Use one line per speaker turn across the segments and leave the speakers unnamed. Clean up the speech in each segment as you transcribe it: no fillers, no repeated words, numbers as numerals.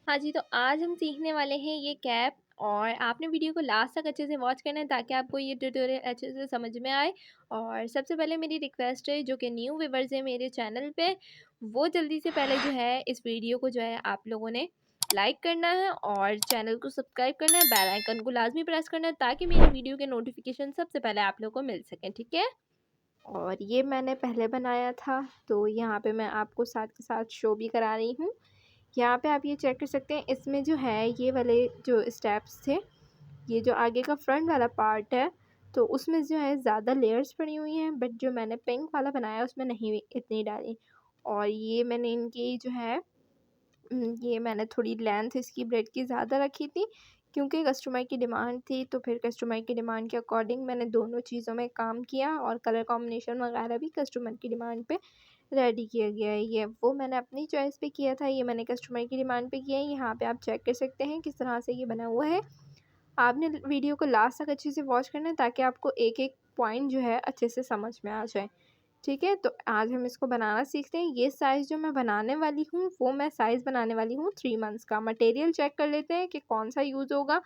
हाँ जी, तो आज हम सीखने वाले हैं ये कैप और आपने वीडियो को लास्ट तक अच्छे से वॉच करना है ताकि आपको ये ट्यूटोरियल अच्छे से समझ में आए। और सबसे पहले मेरी रिक्वेस्ट है जो कि न्यू व्यूअर्स हैं मेरे चैनल पे, वो जल्दी से पहले जो है इस वीडियो को जो है आप लोगों ने लाइक करना है और चैनल को सब्सक्राइब करना है, बेल आइकन को लाज़मी प्रेस करना है ताकि मेरी वीडियो के नोटिफिकेशन सबसे पहले आप लोगों को मिल सकें, ठीक है? और ये मैंने पहले बनाया था, तो यहाँ पे मैं आपको साथ के साथ शो भी करा रही हूँ। यहाँ पे आप ये चेक कर सकते हैं, इसमें जो है ये वाले जो स्टेप्स थे, ये जो आगे का फ्रंट वाला पार्ट है, तो उसमें जो है ज़्यादा लेयर्स पड़ी हुई हैं, बट जो मैंने पिंक वाला बनाया उसमें नहीं इतनी डाली। और ये मैंने इनकी जो है ये मैंने थोड़ी लेंथ इसकी ब्रेड की ज़्यादा रखी थी क्योंकि कस्टमर की डिमांड थी, तो फिर कस्टमर की डिमांड के अकॉर्डिंग मैंने दोनों चीज़ों में काम किया और कलर कॉम्बिनेशन वगैरह भी कस्टमर की डिमांड पे रेडी किया गया है। ये वो मैंने अपनी चॉइस पे किया था, ये मैंने कस्टमर की डिमांड पे किया है। यहाँ पे आप चेक कर सकते हैं किस तरह से ये बना हुआ है। आपने वीडियो को लास्ट तक अच्छे से वॉच करना है ताकि आपको एक-एक पॉइंट जो है अच्छे से समझ में आ जाए। ठीक है, तो आज हम इसको बनाना सीखते हैं। ये साइज़ जो मैं बनाने वाली हूँ, वो मैं साइज़ बनाने वाली हूँ 3 मंथ्स का। मटेरियल चेक कर लेते हैं कि कौन-सा यूज़ होगा।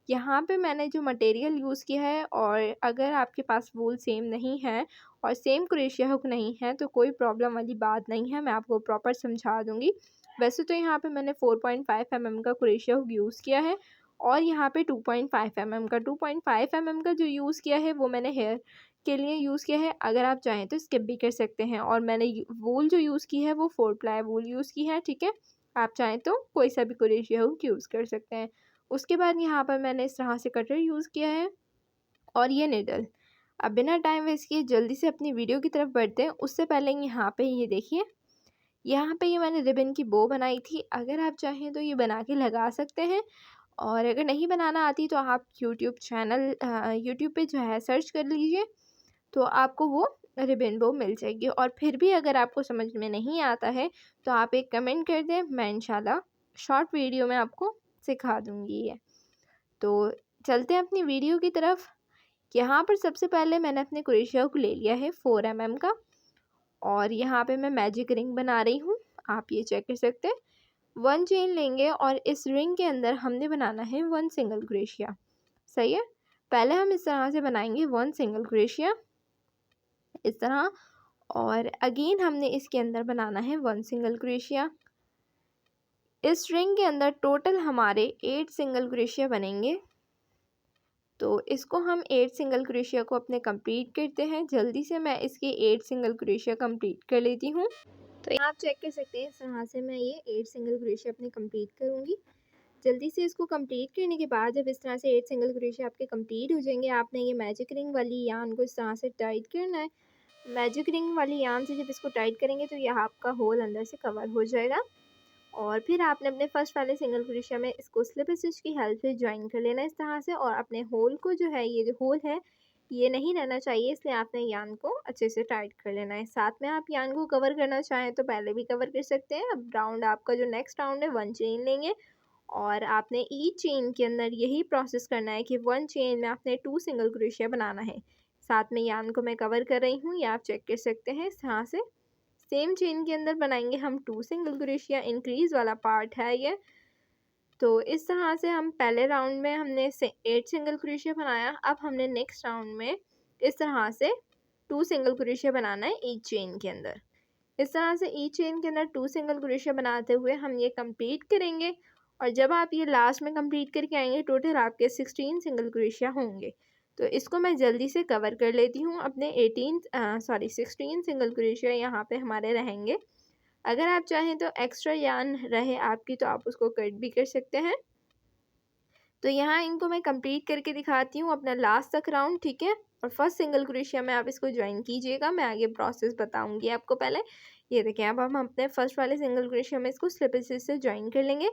यहाँ पे मैंने जो मटेरियल यूज़ किया है, और अगर आपके पास वूल सेम नहीं है और सेम क्रोशिया हुक नहीं है, तो कोई प्रॉब्लम वाली बात नहीं है, मैं आपको प्रॉपर समझा दूँगी। वैसे तो यहाँ पे मैंने 4.5 mm का क्रोशिया हुक यूज़ किया है और यहाँ पे 2.5 mm का 2.5 mm का जो यूज़ किया है, वो मैंने हेयर के लिए यूज़ किया है। अगर आप चाहें तो स्किप भी कर सकते हैं। और मैंने वूल जो यूज़ की है वो 4 प्लाई वूल यूज़ की है, ठीक है? आप चाहें तो कोई सा भी क्रोशिया हुक यूज़ कर सकते हैं। उसके बाद यहाँ पर मैंने इस तरह से कटर यूज़ किया है और ये निडल। अब बिना टाइम वेस्ट किए जल्दी से अपनी वीडियो की तरफ बढ़ते हैं। उससे पहले यहाँ पे ये देखिए, यहाँ पे ये मैंने रिबन की बो बनाई थी। अगर आप चाहें तो ये बना के लगा सकते हैं, और अगर नहीं बनाना आती तो आप यूट्यूब पे जो है सर्च कर लीजिए, तो आपको वो रिबन बो मिल जाएगी। और फिर भी अगर आपको समझ में नहीं आता है तो आप एक कमेंट कर दें, मैं इंशाल्लाह शॉर्ट वीडियो में आपको सिखा दूँगी ये। तो चलते हैं अपनी वीडियो की तरफ। यहाँ पर सबसे पहले मैंने अपने क्रोशिया को ले लिया है 4 mm का, और यहाँ पे मैं मैजिक रिंग बना रही हूँ। आप ये चेक कर सकते हैं। 1 चेन लेंगे और इस रिंग के अंदर हमने बनाना है 1 सिंगल क्रोशिया। सही है? पहले हम इस तरह से बनाएंगे 1 सिंगल क्रोशिया, इस तरह। और अगेन हमने इसके अंदर बनाना है 1 सिंगल क्रोशिया। इस रिंग के अंदर टोटल हमारे 8 सिंगल क्रोशिया बनेंगे। तो इसको हम 8 सिंगल क्रोशिया को अपने कंप्लीट करते हैं। जल्दी से मैं इसके 8 सिंगल क्रोशिया कंप्लीट कर लेती हूँ। तो यहाँ आप चेक कर सकते हैं, इस तरह से मैं ये 8 सिंगल क्रोशिया अपने कंप्लीट करूँगी। जल्दी से इसको कंप्लीट करने के बाद जब इस तरह से 8 सिंगल क्रोशिया आपके कंप्लीट हो जाएंगे, आपने ये मैजिक रिंग वाली यान को इस तरह से टाइट करना है। मैजिक रिंग वाली यान से जब इसको टाइट करेंगे तो यह आपका होल अंदर से कवर हो जाएगा। और फिर आपने अपने फर्स्ट वाले सिंगल क्रोशिया में इसको स्लिप स्टिच की हेल्प से ज्वाइन कर लेना इस तरह से, और अपने होल को जो है, ये जो होल है ये नहीं रहना चाहिए, इसलिए आपने यान को अच्छे से टाइट कर लेना है। साथ में आप यान को कवर करना चाहें तो पहले भी कवर कर सकते हैं। अब राउंड आपका जो नेक्स्ट राउंड है 1 चेन लेंगे, और आपने ईच चेन के अंदर यही प्रोसेस करना है कि 1 चेन में आपने 2 सिंगल क्रोशिया बनाना है। साथ में यान को मैं कवर कर रही हूँ, ये आप चेक कर सकते हैं। इस तरह से सेम चेन के अंदर बनाएंगे हम 2 सिंगल क्रोशिया, इंक्रीज वाला पार्ट है ये। तो इस तरह से हम पहले राउंड में हमने 8 सिंगल क्रोशिया बनाया। अब हमने नेक्स्ट राउंड में इस तरह से 2 सिंगल क्रोशिया बनाना है ईच चेन के अंदर। इस तरह से ईच चेन के अंदर 2 सिंगल क्रोशिया बनाते हुए हम ये कंप्लीट करेंगे। और जब आप ये लास्ट में कंप्लीट करके आएंगे, टोटल आपके 16 सिंगल क्रोशिया होंगे। तो इसको मैं जल्दी से कवर कर लेती हूँ। अपने 16 सिंगल क्रोशिया यहाँ पे हमारे रहेंगे। अगर आप चाहें तो एक्स्ट्रा यान रहे आपकी तो आप उसको कट भी कर सकते हैं। तो यहाँ इनको मैं कंप्लीट करके दिखाती हूँ अपना लास्ट तक राउंड, ठीक है? और फर्स्ट सिंगल क्रोशिया में आप इसको ज्वाइन कीजिएगा, मैं आगे प्रोसेस बताऊंगी आपको। पहले ये देखें, अब हम अपने फर्स्ट वाले सिंगल क्रोशिया में इसको स्लिप स्टिच से ज्वाइन कर लेंगे।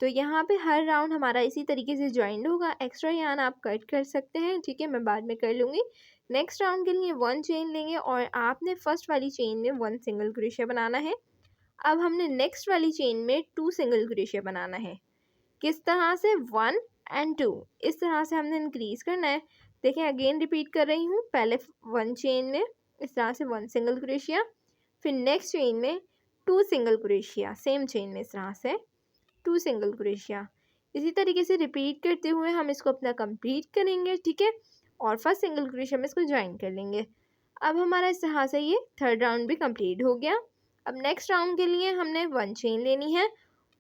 तो यहाँ पे हर राउंड हमारा इसी तरीके से ज्वाइंट होगा। एक्स्ट्रा यान आप कट कर सकते हैं, ठीक है? मैं बाद में कर लूँगी। नेक्स्ट राउंड के लिए 1 चेन लेंगे और आपने फर्स्ट वाली चेन में 1 सिंगल क्रोशिया बनाना है। अब हमने नेक्स्ट वाली चेन में 2 सिंगल क्रोशिया बनाना है। किस तरह से? 1 एंड 2, इस तरह से हमने इंक्रीज करना है। देखें, अगेन रिपीट कर रही हूँ। पहले 1 चेन में इस तरह से 1 सिंगल क्रोशिया, फिर नेक्स्ट चेन में 2 सिंगल क्रोशिया, सेम चेन में इस तरह से 2 सिंगल क्रोशिया। इसी तरीके से रिपीट करते हुए हम इसको अपना कंप्लीट करेंगे, ठीक है। और फर्स्ट सिंगल क्रोशिया में इसको ज्वाइन कर लेंगे। अब हमारा इस तरह से ये थर्ड राउंड भी कंप्लीट हो गया। अब नेक्स्ट राउंड के लिए हमने 1 चेन लेनी है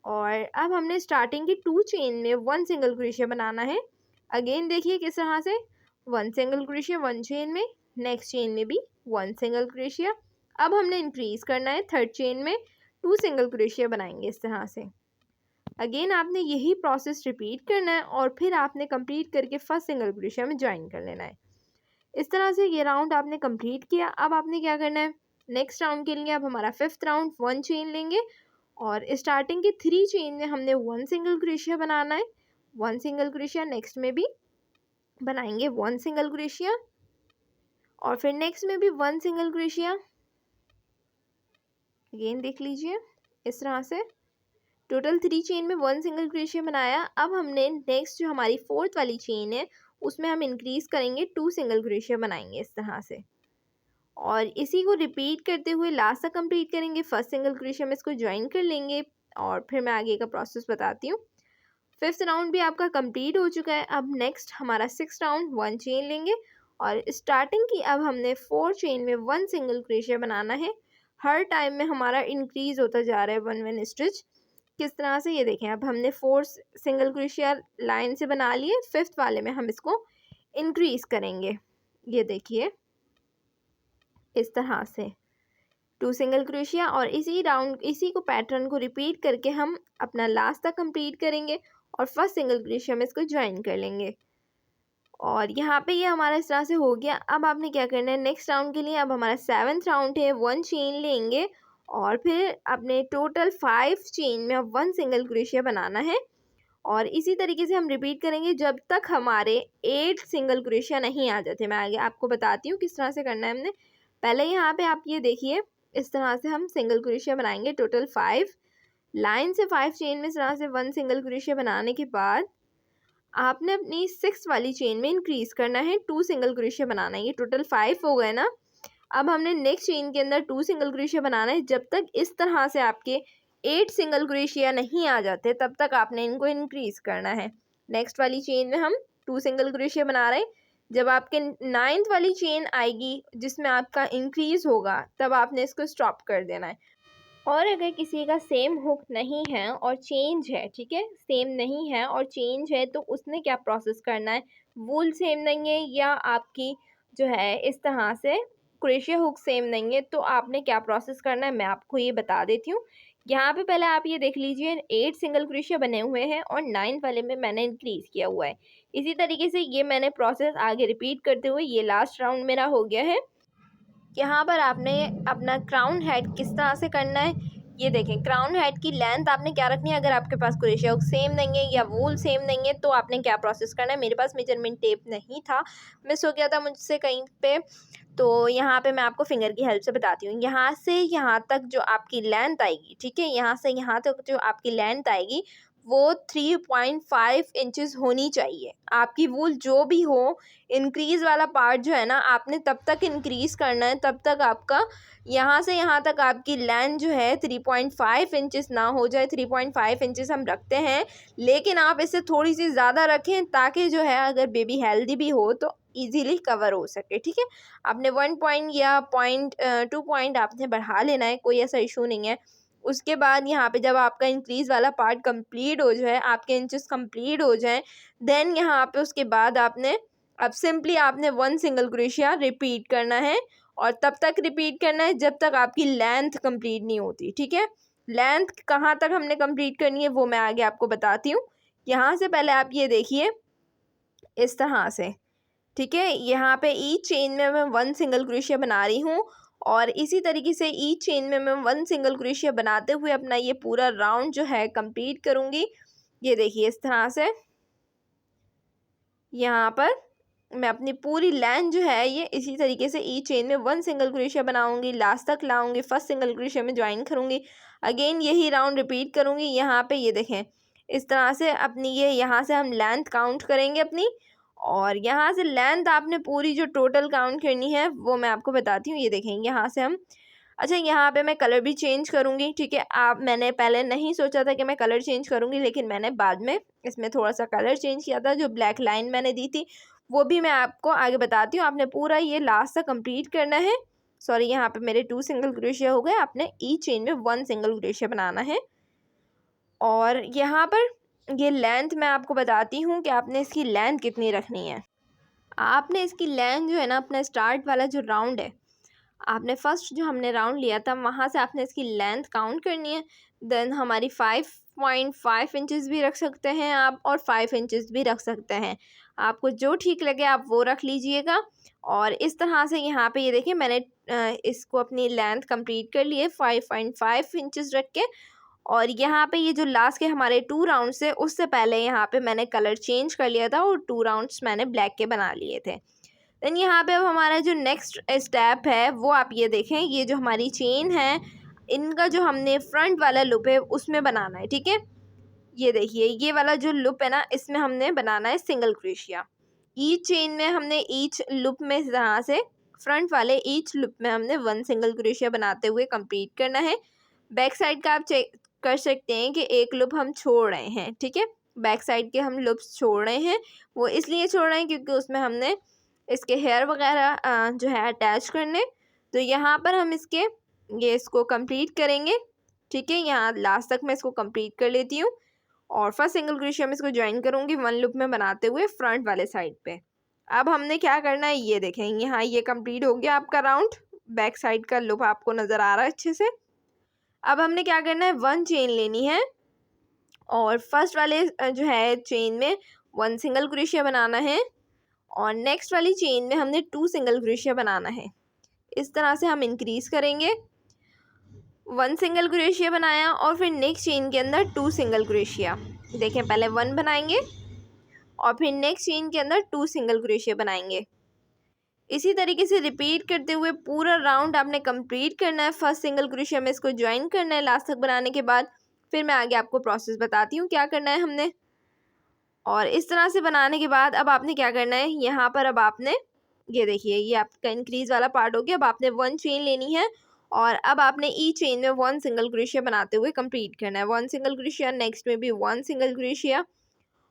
और अब हमने स्टार्टिंग की 2 चेन में 1 सिंगल क्रोशिया बनाना है। अगेन देखिए किस तरह से 1 सिंगल क्रोशिया 1 चेन में, नेक्स्ट चेन में भी 1 सिंगल क्रोशिया। अब हमने इंक्रीज करना है, थर्ड चेन में 2 सिंगल क्रोशिया बनाएंगे इस तरह से। अगेन आपने यही प्रोसेस रिपीट करना है और फिर आपने कंप्लीट करके फर्स्ट सिंगल क्रोशिया में ज्वाइन कर लेना है। इस तरह से ये राउंड आपने कंप्लीट किया। अब आपने क्या करना है, नेक्स्ट राउंड के लिए अब हमारा 5th राउंड 1 चेन लेंगे और स्टार्टिंग के 3 चेन में हमने 1 सिंगल क्रोशिया बनाना है, 1 सिंगल क्रोशिया। नेक्स्ट में भी बनाएंगे 1 सिंगल क्रोशिया और फिर नेक्स्ट में भी 1 सिंगल क्रोशिया। अगेन देख लीजिए इस तरह से टोटल 3 चेन में 1 सिंगल क्रोशिया बनाया। अब हमने नेक्स्ट जो हमारी 4th वाली चेन है उसमें हम इंक्रीज करेंगे, 2 सिंगल क्रोशिया बनाएंगे इस तरह से और इसी को रिपीट करते हुए लास्ट तक कंप्लीट करेंगे। फर्स्ट सिंगल क्रोशिया में इसको ज्वाइन कर लेंगे और फिर मैं आगे का प्रोसेस बताती हूँ। 5th राउंड भी आपका कंप्लीट हो चुका है। अब नेक्स्ट हमारा 6th राउंड 1 चेन लेंगे और स्टार्टिंग की अब हमने 4 चेन में 1 सिंगल क्रोशिया बनाना है। हर टाइम में हमारा इंक्रीज होता जा रहा है 1 स्टिच। किस तरह से, ये देखें अब हमने 4 सिंगल क्रोशिया लाइन से बना लिए, 5th वाले में हम इसको इंक्रीज करेंगे। ये देखिए इस तरह से 2 सिंगल क्रोशिया और इसी को पैटर्न को रिपीट करके हम अपना लास्ट तक कंप्लीट करेंगे और फर्स्ट सिंगल क्रोशिया में इसको ज्वाइन कर लेंगे और यहाँ पे ये हमारा इस तरह से हो गया। अब आपने क्या करना है, नेक्स्ट राउंड के लिए अब हमारा 7th राउंड है, 1 चेन लेंगे और फिर अपने टोटल 5 चेन में अब 1 सिंगल क्रोशिया बनाना है और इसी तरीके से हम रिपीट करेंगे जब तक हमारे 8 सिंगल क्रोशिया नहीं आ जाते। मैं आगे आपको बताती हूँ किस तरह से करना है। हमने पहले यहाँ पे आप ये देखिए इस तरह से हम सिंगल क्रोशिया बनाएंगे टोटल 5 लाइन से 5 चेन में इस तरह से 1 सिंगल क्रोशिया बनाने के बाद आपने अपनी 6th वाली चेन में इंक्रीज करना है, 2 सिंगल क्रोशिया बनाना है। ये टोटल 5 हो गए ना। अब हमने नेक्स्ट चेन के अंदर 2 सिंगल क्रोशिया बनाना है। जब तक इस तरह से आपके 8 सिंगल क्रोशिया नहीं आ जाते तब तक आपने इनको इंक्रीज करना है। नेक्स्ट वाली चेन में हम 2 सिंगल क्रोशिया बना रहे हैं। जब आपके 9th वाली चेन आएगी जिसमें आपका इंक्रीज होगा तब आपने इसको स्टॉप कर देना है। और अगर किसी का सेम हुक नहीं है और चेंज है, ठीक है, सेम नहीं है और चेंज है तो उसने क्या प्रोसेस करना है, वूल सेम नहीं है या आपकी जो है इस तरह से क्रोशिया हुक सेम नहीं है तो आपने क्या प्रोसेस करना है मैं आपको ये बता देती हूँ। यहाँ पे पहले आप ये देख लीजिए 8 सिंगल क्रोशिया बने हुए हैं और 9 वाले में मैंने इंक्रीज किया हुआ है। इसी तरीके से ये मैंने प्रोसेस आगे रिपीट करते हुए ये लास्ट राउंड मेरा हो गया है। यहाँ पर आपने अपना क्राउन हेड किस तरह से करना है, ये देखें क्राउन हेड की लेंथ आपने क्या रखनी है। अगर आपके पास क्रोशिया हुक सेम नहीं है या वूल सेम नहीं है तो आपने क्या प्रोसेस करना है। मेरे पास मेजरमेंट टेप नहीं था, मिस हो गया था मुझसे कहीं पे, तो यहाँ पे मैं आपको फिंगर की हेल्प से बताती हूँ। यहाँ से यहाँ तक जो आपकी लेंथ आएगी, ठीक है, यहाँ से यहाँ तक जो आपकी लेंथ आएगी वो 3.5 इंचेस होनी चाहिए। आपकी वूल जो भी हो, इंक्रीज़ वाला पार्ट जो है ना आपने तब तक इंक्रीज़ करना है तब तक आपका यहाँ से यहाँ तक आपकी लेंथ जो है 3.5 इंचेस ना हो जाए। 3.5 इंचेस हम रखते हैं लेकिन आप इससे थोड़ी सी ज़्यादा रखें ताकि जो है अगर बेबी हेल्दी भी हो तो इजीली कवर हो सके, ठीक है। आपने 1 पॉइंट या 2 पॉइंट आपने बढ़ा लेना है, कोई ऐसा इशू नहीं है। उसके बाद यहाँ पे जब आपका इंक्रीज़ वाला पार्ट कंप्लीट हो जाए, आपके इंचेस कंप्लीट हो जाएं, देन यहाँ पे उसके बाद आपने अब सिंपली आपने 1 सिंगल क्रोशिया रिपीट करना है और तब तक रिपीट करना है जब तक आपकी लेंथ कंप्लीट नहीं होती, ठीक है। लेंथ कहाँ तक हमने कंप्लीट करनी है वो मैं आगे आपको बताती हूँ। यहाँ से पहले आप ये देखिए इस तरह से, ठीक है, यहाँ पे ईच चेन में मैं 1 सिंगल क्रोशिया बना रही हूँ और इसी तरीके से ईच चेन में मैं 1 सिंगल क्रोशिया बनाते हुए अपना ये पूरा राउंड जो है कंप्लीट करूँगी। ये देखिए इस तरह से यहाँ पर मैं अपनी पूरी लेंथ जो है ये इसी तरीके से ईच चेन में 1 सिंगल क्रोशिया बनाऊंगी, लास्ट तक लाऊंगी, फर्स्ट सिंगल क्रोशिया में ज्वाइन करूँगी, अगेन यही राउंड रिपीट करूँगी। यहाँ पे ये देखें इस तरह से अपनी ये यहाँ से हम लेंथ काउंट करेंगे अपनी और यहाँ से लेंथ आपने पूरी जो टोटल काउंट करनी है वो मैं आपको बताती हूँ। ये देखें यहाँ से हम अच्छा, यहाँ पे मैं कलर भी चेंज करूँगी, ठीक है। मैंने पहले नहीं सोचा था कि मैं कलर चेंज करूँगी, लेकिन मैंने बाद में इसमें थोड़ा सा कलर चेंज किया था। जो ब्लैक लाइन मैंने दी थी वो भी मैं आपको आगे बताती हूँ। आपने पूरा ये लास्ट तक कंप्लीट करना है। सॉरी, यहाँ पे मेरे 2 सिंगल क्रोशिया हो गए। आपने ईच चेन में 1 सिंगल क्रोशिया बनाना है। और यहाँ पर ये लेंथ मैं आपको बताती हूँ कि आपने इसकी लेंथ कितनी रखनी है। आपने इसकी लेंथ जो है ना, अपना स्टार्ट वाला जो राउंड है, आपने फर्स्ट जो हमने राउंड लिया था वहाँ से आपने इसकी लेंथ काउंट करनी है। देन हमारी 5.5 इंचज़ भी रख सकते हैं आप, और 5 इंचज़ भी रख सकते हैं। आपको जो ठीक लगे आप वो रख लीजिएगा। और इस तरह से यहाँ पे ये देखिए, मैंने इसको अपनी लेंथ कंप्लीट कर लिए 5.5 इंचज़ रख के। और यहाँ पे ये जो लास्ट के हमारे 2 राउंड्स है, उससे पहले यहाँ पे मैंने कलर चेंज कर लिया था और 2 राउंड्स मैंने ब्लैक के बना लिए थे। देन यहाँ पे अब हमारा जो नेक्स्ट स्टेप है वो आप ये देखें, ये जो हमारी चेन है, इनका जो हमने फ्रंट वाला लूप है उसमें बनाना है, ठीक है। ये देखिए, ये वाला जो लूप है ना, इसमें हमने बनाना है सिंगल क्रोशिया। ईच चेन में हमने ईच लूप में इस तरह से फ्रंट वाले ईच लूप में हमने 1 सिंगल क्रोशिया बनाते हुए कंप्लीट करना है। बैक साइड का आप चेक कर सकते हैं कि एक लूप हम छोड़ रहे हैं, ठीक है। बैक साइड के हम लूप्स छोड़ रहे हैं, वो इसलिए छोड़ रहे हैं क्योंकि उसमें हमने इसके हेयर वगैरह जो है अटैच करने। तो यहाँ पर हम इसको कंप्लीट करेंगे, ठीक है। यहाँ लास्ट तक मैं इसको कंप्लीट कर लेती हूँ और फर्स्ट सिंगल क्रोशिया में इसको ज्वाइन करूँगी 1 लूप में बनाते हुए फ्रंट वाले साइड पे। अब हमने क्या करना है, ये देखें, यहाँ ये कंप्लीट हो गया आपका राउंड। बैक साइड का लूप आपको नज़र आ रहा है अच्छे से। अब हमने क्या करना है, 1 चेन लेनी है और फर्स्ट वाले जो है चेन में 1 सिंगल क्रोशिया बनाना है और नेक्स्ट वाली चेन में हमने 2 सिंगल क्रोशिया बनाना है। इस तरह से हम इंक्रीज़ करेंगे। 1 सिंगल क्रोशिया बनाया और फिर नेक्स्ट चेन के अंदर 2 सिंगल क्रोशिया। देखें, पहले 1 बनाएंगे और फिर नेक्स्ट चेन के अंदर 2 सिंगल क्रोशिया बनाएंगे। इसी तरीके से रिपीट करते हुए पूरा राउंड आपने कंप्लीट करना है। फर्स्ट सिंगल क्रोशिया में इसको ज्वाइन करना है लास्ट तक बनाने के बाद। फिर मैं आगे आपको प्रोसेस बताती हूँ क्या करना है हमने। और इस तरह से बनाने के बाद अब आपने क्या करना है, यहाँ पर अब आपने ये देखिए, ये आपका इंक्रीज वाला पार्ट हो गया। अब आपने 1 चेन लेनी है और अब आपने ई चेन में 1 सिंगल क्रोशिया बनाते हुए कंप्लीट करना है। 1 सिंगल क्रोशिया, नेक्स्ट में भी 1 सिंगल क्रोशिया,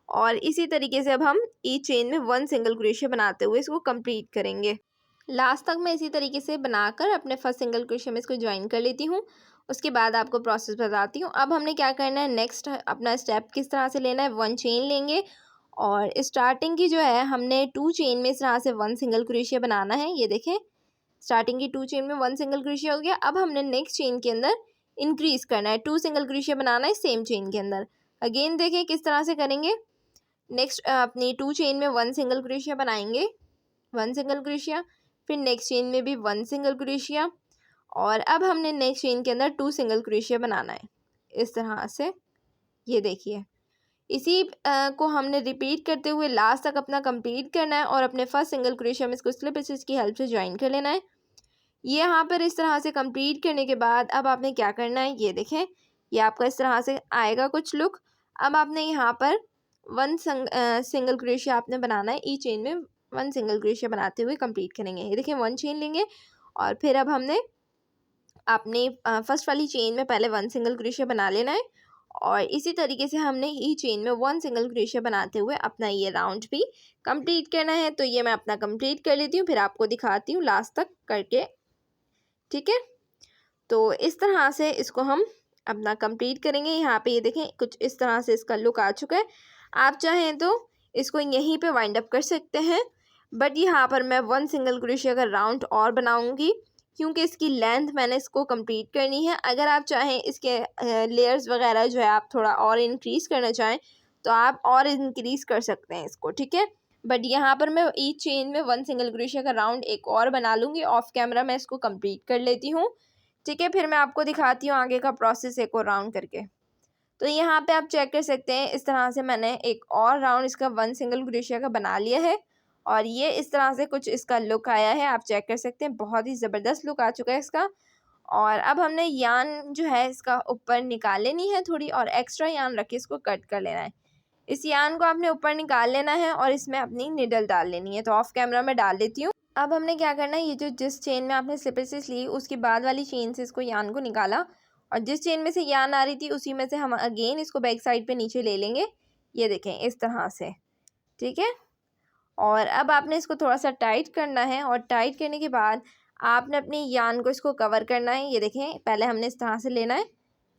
और इसी तरीके से अब हम ई चेन में 1 सिंगल क्रोशिया बनाते हुए इसको कंप्लीट करेंगे। लास्ट तक मैं इसी तरीके से बनाकर अपने फर्स्ट सिंगल क्रोशिया में इसको ज्वाइन कर लेती हूँ। उसके बाद आपको प्रोसेस बताती हूँ। अब हमने क्या करना है, नेक्स्ट अपना स्टेप किस तरह से लेना है, 1 चेन लेंगे और स्टार्टिंग की जो है हमने 2 चेन में इस तरह से 1 सिंगल क्रोशिया बनाना है। ये देखें, स्टार्टिंग की 2 चेन में 1 सिंगल क्रोशिया हो गया। अब हमने नेक्स्ट चेन के अंदर इंक्रीज करना है, 2 सिंगल क्रोशिया बनाना है सेम चेन के अंदर। अगेन देखें किस तरह से करेंगे। नेक्स्ट अपनी 2 चेन में 1 सिंगल क्रोशिया बनाएंगे, 1 सिंगल क्रोशिया, फिर नेक्स्ट चेन में भी 1 सिंगल क्रोशिया, और अब हमने नेक्स्ट चेन के अंदर 2 सिंगल क्रोशिया बनाना है इस तरह से। ये देखिए, इसी को हमने रिपीट करते हुए लास्ट तक अपना कंप्लीट करना है और अपने फर्स्ट सिंगल क्रोशिया में इसको स्लिप स्टिच की हेल्प से ज्वाइन कर लेना है। ये यहाँ पर इस तरह से कंप्लीट करने के बाद अब आपने क्या करना है, ये देखें, ये आपका इस तरह से आएगा कुछ लुक। अब आपने यहाँ पर 1 सिंगल क्रोशिया आपने बनाना है, ई चेन में 1 सिंगल क्रोशिया बनाते हुए कंप्लीट करेंगे। ये देखिए, 1 चेन लेंगे और फिर अब हमने अपनी फर्स्ट वाली चेन में पहले 1 सिंगल क्रोशिया बना लेना है और इसी तरीके से हमने ई चेन में 1 सिंगल क्रोशिया बनाते हुए अपना ये राउंड भी कंप्लीट करना है। तो ये मैं अपना कंप्लीट कर लेती हूँ, फिर आपको दिखाती हूँ लास्ट तक करके, ठीक है। तो इस तरह से इसको हम अपना कंप्लीट करेंगे। यहाँ पे ये देखें, कुछ इस तरह से इसका लुक आ चुका है। आप चाहें तो इसको यहीं पे वाइंड अप कर सकते हैं, बट यहाँ पर मैं 1 सिंगल क्रोशिया का राउंड और बनाऊंगी क्योंकि इसकी लेंथ मैंने इसको कंप्लीट करनी है। अगर आप चाहें इसके लेयर्स वगैरह जो है आप थोड़ा और इंक्रीज़ करना चाहें तो आप और इंक्रीज़ कर सकते हैं इसको, ठीक है। बट यहाँ पर मैं ईच चेन में 1 सिंगल क्रोशिया का राउंड एक और बना लूँगी। ऑफ कैमरा मैं इसको कंप्लीट कर लेती हूँ, ठीक है। फिर मैं आपको दिखाती हूँ आगे का प्रोसेस एक और राउंड करके। तो यहाँ पे आप चेक कर सकते हैं, इस तरह से मैंने एक और राउंड इसका 1 सिंगल क्रोशिया का बना लिया है और ये इस तरह से कुछ इसका लुक आया है। आप चेक कर सकते हैं, बहुत ही ज़बरदस्त लुक आ चुका है इसका। और अब हमने यान जो है इसका ऊपर निकाल लेनी है थोड़ी, और एक्स्ट्रा यान रख के इसको कट कर लेना है। इस यान को आपने ऊपर निकाल लेना है और इसमें अपनी निडल डाल लेनी है। तो ऑफ कैमरा में डाल लेती हूँ। अब हमने क्या करना है, ये जो जिस चेन में आपने स्लीपर स्टिच ली उसकी बाद वाली चेन से इसको यान को निकाला और जिस चेन में से यान आ रही थी उसी में से हम अगेन इसको बैक साइड पे नीचे ले लेंगे। ये देखें इस तरह से, ठीक है। और अब आपने इसको थोड़ा सा टाइट करना है और टाइट करने के बाद आपने अपनी यान को इसको कवर करना है। ये देखें पहले हमने इस तरह से लेना है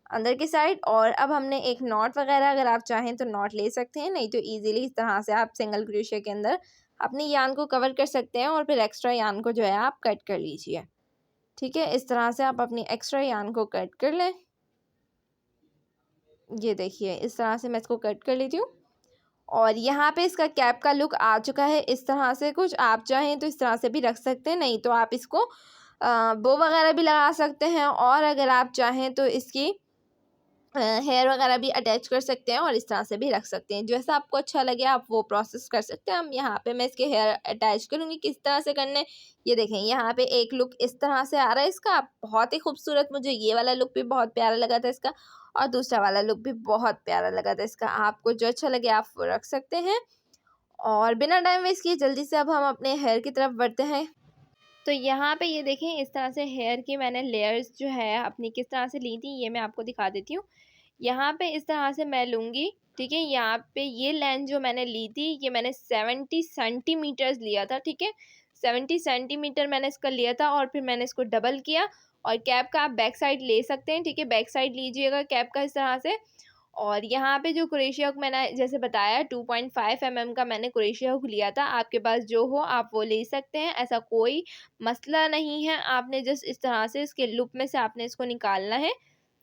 अंदर की साइड और अब हमने एक नॉट वगैरह अगर आप चाहें तो नॉट ले सकते हैं, नहीं तो इजीली इस तरह से आप सिंगल क्रोशिया के अंदर अपनी यान को कवर कर सकते हैं और फिर एक्स्ट्रा यान को जो है आप कट कर लीजिए। ठीक है, इस तरह से आप अपनी एक्स्ट्रा यान को कट कर लें। ये देखिए इस तरह से मैं इसको कट कर लेती हूँ और यहाँ पे इसका कैप का लुक आ चुका है इस तरह से। कुछ आप चाहें तो इस तरह से भी रख सकते हैं, नहीं तो आप इसको बो वगैरह भी लगा सकते हैं और अगर आप चाहें तो इसकी हेयर वगैरह भी अटैच कर सकते हैं और इस तरह से भी रख सकते हैं। जैसा आपको अच्छा लगे आप वो प्रोसेस कर सकते हैं। हम यहाँ पे मैं इसके हेयर अटैच करूँगी किस तरह से करने, ये देखें यहाँ पे एक लुक इस तरह से आ रहा है इसका, बहुत ही खूबसूरत। मुझे ये वाला लुक भी बहुत प्यारा लगा था इसका और दूसरा वाला लुक भी बहुत प्यारा लगा था इसका। आपको जो अच्छा लगे आप वो रख सकते हैं। और बिना टाइम वेस्ट किए जल्दी से अब हम अपने हेयर की तरफ बढ़ते हैं। तो यहाँ पे ये देखें इस तरह से हेयर की मैंने लेयर्स जो है अपनी किस तरह से ली थी ये मैं आपको दिखा देती हूँ। यहाँ पे इस तरह से मैं लूँगी, ठीक है। यहाँ पे ये लेंथ जो मैंने ली थी ये मैंने 70 सेंटीमीटर्स लिया था, ठीक है। 70 सेंटीमीटर मैंने इसका लिया था और फिर मैंने इसको डबल किया और कैप का आप बैक साइड ले सकते हैं, ठीक है। बैक साइड लीजिएगा कैप का इस तरह से। और यहाँ पे जो क्रोशिया हुक मैंने जैसे बताया 2.5 mm का मैंने क्रोशिया हुक लिया था। आपके पास जो हो आप वो ले सकते हैं, ऐसा कोई मसला नहीं है। आपने जस्ट इस तरह से इसके लूप में से आपने इसको निकालना है।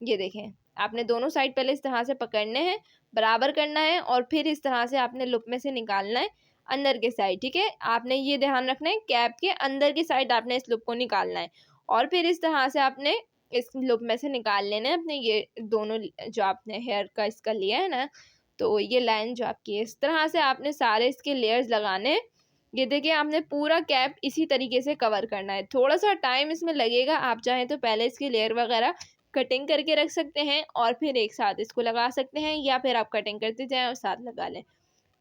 ये देखें आपने दोनों साइड पहले इस तरह से पकड़ने हैं, बराबर करना है और फिर इस तरह से आपने लूप में से निकालना है अंदर के साइड, ठीक है। आपने ये ध्यान रखना है कैप के अंदर की साइड आपने इस लूप को निकालना है और फिर इस तरह से आपने इस लूप में से निकाल लेना है अपने ये दोनों जो आपने हेयर का इसका लिया है ना, तो ये लाइन जो आपकी है इस तरह से आपने सारे इसके लेयर्स लगाने हैं। ये देखिए आपने पूरा कैप इसी तरीके से कवर करना है। थोड़ा सा टाइम इसमें लगेगा, आप चाहें तो पहले इसकी लेयर वगैरह कटिंग करके रख सकते हैं और फिर एक साथ इसको लगा सकते हैं या फिर आप कटिंग करते जाएं और साथ लगा लें।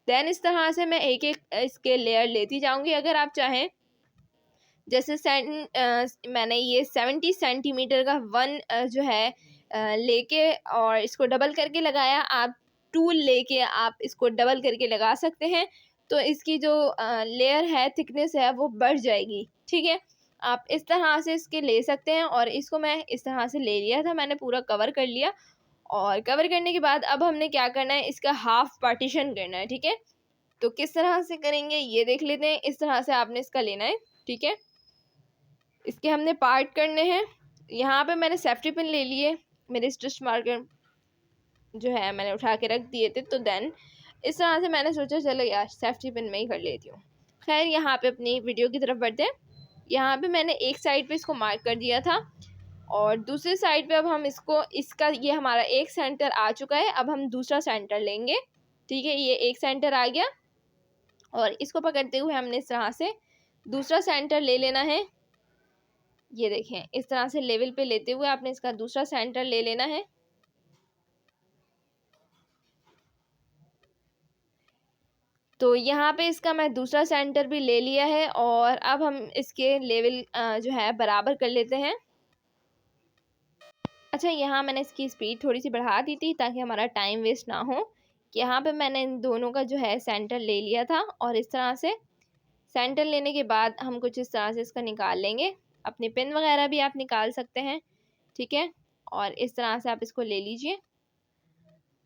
देन इस तरह से मैं एक एक इसके लेयर लेती जाऊंगी। अगर आप चाहें जैसे मैंने ये 70 सेंटीमीटर का वन जो है लेके और इसको डबल करके लगाया। आप टूल लेके आप इसको डबल करके लगा सकते हैं तो इसकी जो लेयर है थिकनेस है वो बढ़ जाएगी, ठीक है। आप इस तरह से इसके ले सकते हैं और इसको मैं इस तरह से ले लिया था, मैंने पूरा कवर कर लिया। और कवर करने के बाद अब हमने क्या करना है, इसका हाफ पार्टीशन करना है, ठीक है। तो किस तरह से करेंगे ये देख लेते हैं। इस तरह से आपने इसका लेना है, ठीक है। इसके हमने पार्ट करने हैं। यहाँ पे मैंने सेफ्टी पिन ले लिए, मेरे स्टिच मार्कर जो है मैंने उठा के रख दिए थे, तो देन इस तरह से मैंने सोचा चलो यार सेफ्टी पिन में ही कर लेती हूँ। खैर यहाँ पे अपनी वीडियो की तरफ बढ़ते हैं। यहाँ पे मैंने एक साइड पे इसको मार्क कर दिया था और दूसरे साइड पे अब हम इसको इसका ये हमारा एक सेंटर आ चुका है। अब हम दूसरा सेंटर लेंगे, ठीक है। ये एक सेंटर आ गया और इसको पकड़ते हुए हमने इस तरह से दूसरा सेंटर ले लेना है। ये देखें इस तरह से लेवल पे लेते हुए आपने इसका दूसरा सेंटर ले लेना है। तो यहाँ पे इसका मैं दूसरा सेंटर भी ले लिया है और अब हम इसके लेवल जो है बराबर कर लेते हैं। अच्छा यहाँ मैंने इसकी स्पीड थोड़ी सी बढ़ा दी थी ताकि हमारा टाइम वेस्ट ना हो। यहाँ पे मैंने इन दोनों का जो है सेंटर ले लिया था और इस तरह से सेंटर लेने के बाद हम कुछ इस तरह से इसका निकाल लेंगे। अपनी पिन वगैरह भी आप निकाल सकते हैं, ठीक है। और इस तरह से आप इसको ले लीजिए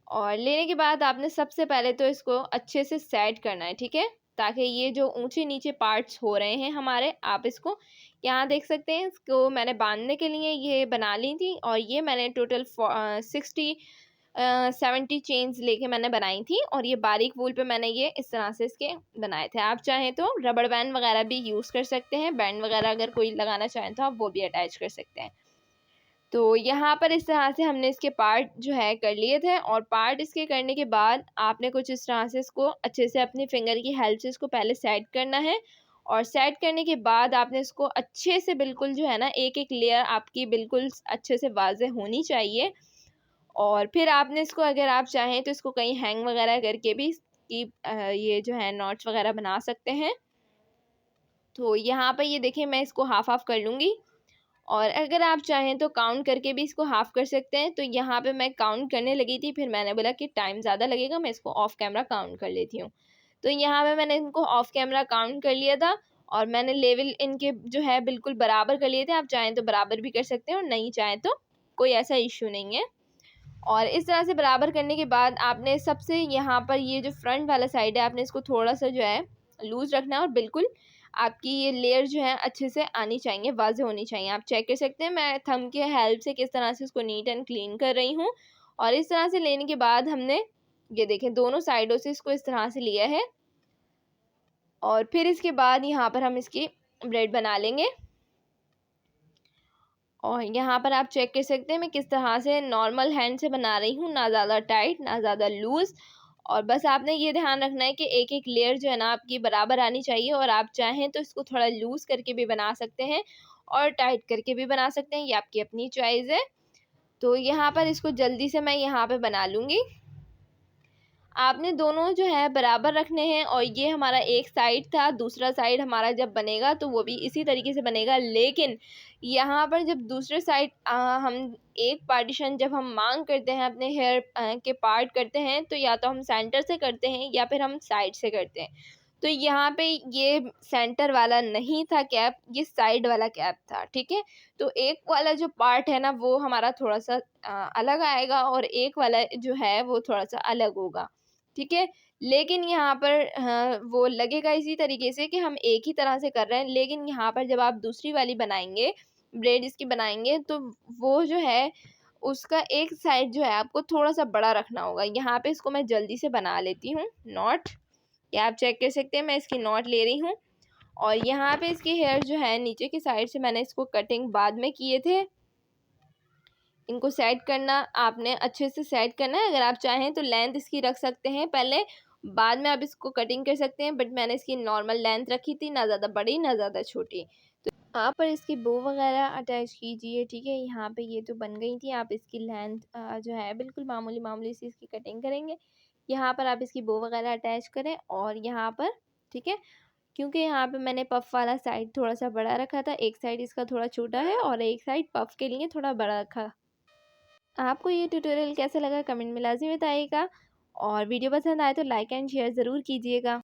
और लेने के बाद आपने सबसे पहले तो इसको अच्छे से सेट करना है, ठीक है। ताकि ये जो ऊंचे नीचे पार्ट्स हो रहे हैं हमारे, आप इसको यहाँ देख सकते हैं। इसको मैंने बांधने के लिए ये बना ली थी और ये मैंने टोटल 70 चेन्स लेके मैंने बनाई थी और ये बारीक वूल पे मैंने ये इस तरह से इसके बनाए थे। आप चाहें तो रबड़ बैंड वगैरह भी यूज़ कर सकते हैं, बैंड वगैरह अगर कोई लगाना चाहें तो आप वो भी अटैच कर सकते हैं। तो यहाँ पर इस तरह से हमने इसके पार्ट जो है कर लिए थे और पार्ट इसके करने के बाद आपने कुछ इस तरह से इसको अच्छे से अपनी फिंगर की हेल्प से इसको पहले सेट करना है और सेट करने के बाद आपने इसको अच्छे से बिल्कुल जो है ना एक एक लेयर आपकी बिल्कुल अच्छे से वाज़ेह होनी चाहिए। और फिर आपने इसको अगर आप चाहें तो इसको कहीं हैंग वगैरह करके भी इसकी ये जो है नॉट्स वगैरह बना सकते हैं। तो यहाँ पर ये देखिए मैं इसको हाफ़ हाफ़ कर लूँगी। और अगर आप चाहें तो काउंट करके भी इसको हाफ़ कर सकते हैं। तो यहाँ पे मैं काउंट करने लगी थी, फिर मैंने बोला कि टाइम ज़्यादा लगेगा, मैं इसको ऑफ़ कैमरा काउंट कर लेती हूँ। तो यहाँ पे मैंने इनको ऑफ़ कैमरा काउंट कर लिया था और मैंने लेवल इनके जो है बिल्कुल बराबर कर लिए थे। आप चाहें तो बराबर भी कर सकते हैं और नहीं चाहें तो कोई ऐसा इश्यू नहीं है। और इस तरह से बराबर करने के बाद आपने सबसे यहाँ पर ये जो फ्रंट वाला साइड है, आपने इसको थोड़ा-सा जो है लूज़ रखना है और बिल्कुल आपकी ये लेयर जो है अच्छे से आनी चाहिए, वाज़ेह होनी चाहिए। आप चेक कर सकते हैं मैं थंब के हेल्प से किस तरह से इसको नीट एंड क्लीन कर रही हूँ। और इस तरह से लेने के बाद हमने ये देखें दोनों साइडों से इसको इस तरह से लिया है और फिर इसके बाद यहाँ पर हम इसकी ब्रेड बना लेंगे। और यहाँ पर आप चेक कर सकते हैं मैं किस तरह से नॉर्मल हैंड से बना रही हूँ, ना ज़्यादा टाइट ना ज़्यादा लूज़। और बस आपने ये ध्यान रखना है कि एक-एक लेयर जो है ना आपकी बराबर आनी चाहिए और आप चाहें तो इसको थोड़ा लूज़ करके भी बना सकते हैं और टाइट करके भी बना सकते हैं, ये आपकी अपनी चॉइस है। तो यहाँ पर इसको जल्दी से मैं यहाँ पे बना लूँगी। आपने दोनों जो है बराबर रखने हैं और ये हमारा एक साइड था, दूसरा साइड हमारा जब बनेगा तो वो भी इसी तरीके से बनेगा। लेकिन यहाँ पर जब दूसरे साइड हम एक पार्टीशन जब हम मांग करते हैं अपने हेयर के पार्ट करते हैं तो या तो हम सेंटर से करते हैं या फिर हम साइड से करते हैं। तो यहाँ पे ये सेंटर वाला नहीं था कैप, ये साइड वाला कैप था, ठीक है। तो एक वाला जो पार्ट है ना वो हमारा थोड़ा सा अलग आएगा और एक वाला जो है वो थोड़ा सा अलग होगा, ठीक है। लेकिन यहाँ पर वो लगेगा इसी तरीके से कि हम एक ही तरह से कर रहे हैं, लेकिन यहाँ पर जब आप दूसरी वाली बनाएँगे, ब्रेड इसकी बनाएँगे तो वो जो है उसका एक साइड जो है आपको थोड़ा-सा बड़ा रखना होगा। यहाँ पे इसको मैं जल्दी से बना लेती हूँ नॉट। ये आप चेक कर सकते हैं मैं इसकी नॉट ले रही हूँ और यहाँ पे इसके हेयर जो है नीचे की साइड से मैंने इसको कटिंग बाद में किए थे। इनको सेट करना आपने अच्छे से सेट करना है। अगर आप चाहें तो लेंथ इसकी रख सकते हैं पहले, बाद में आप इसको कटिंग कर सकते हैं। बट मैंने इसकी नॉर्मल लेंथ रखी थी, ना ज़्यादा बड़ी ना ज़्यादा छोटी। तो यहाँ पर इसकी बो वगैरह अटैच कीजिए, ठीक है। यहाँ पे ये तो बन गई थी, आप इसकी लेंथ जो है बिल्कुल मामूली मामूली सी इसकी कटिंग करेंगे। यहाँ पर आप इसकी बो वगैरह अटैच करें और यहाँ पर, ठीक है, क्योंकि यहाँ पे मैंने पफ वाला साइड थोड़ा सा बड़ा रखा था, एक साइड इसका थोड़ा छोटा है और एक साइड पफ के लिए थोड़ा बड़ा रखा। आपको ये ट्यूटोरियल कैसा लगा कमेंट में लाज़मी बताइएगा और वीडियो पसंद आए तो लाइक एंड शेयर ज़रूर कीजिएगा।